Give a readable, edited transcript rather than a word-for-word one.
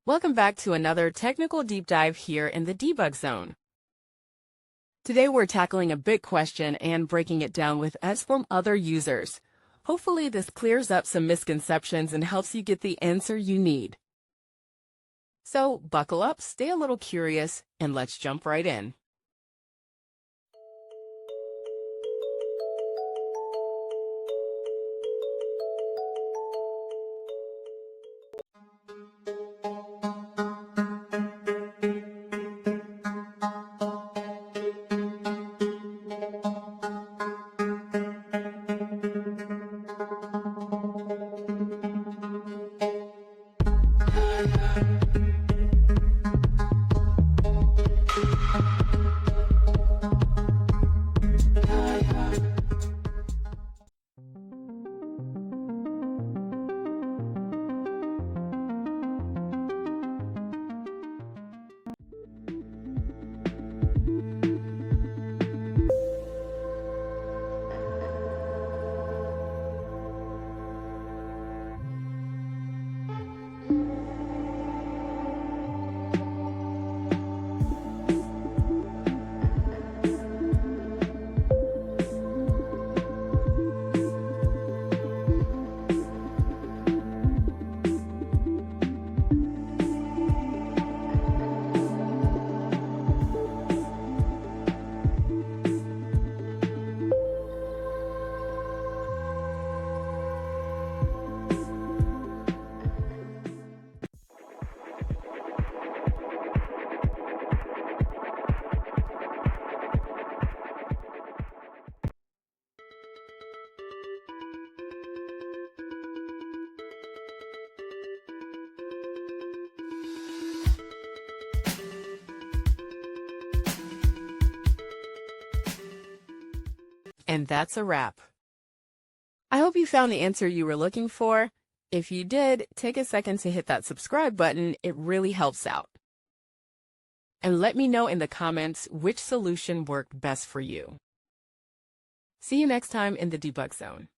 Welcome back to another technical deep dive here in the debug zone. Today we're tackling a big question and breaking it down with us from other users. Hopefully this clears up some misconceptions and helps you get the answer you need. So buckle up, stay a little curious, and let's jump right in. And that's a wrap. I hope you found the answer you were looking for. If you did, take a second to hit that subscribe button. It really helps out. And let me know in the comments which solution worked best for you. See you next time in the debug zone.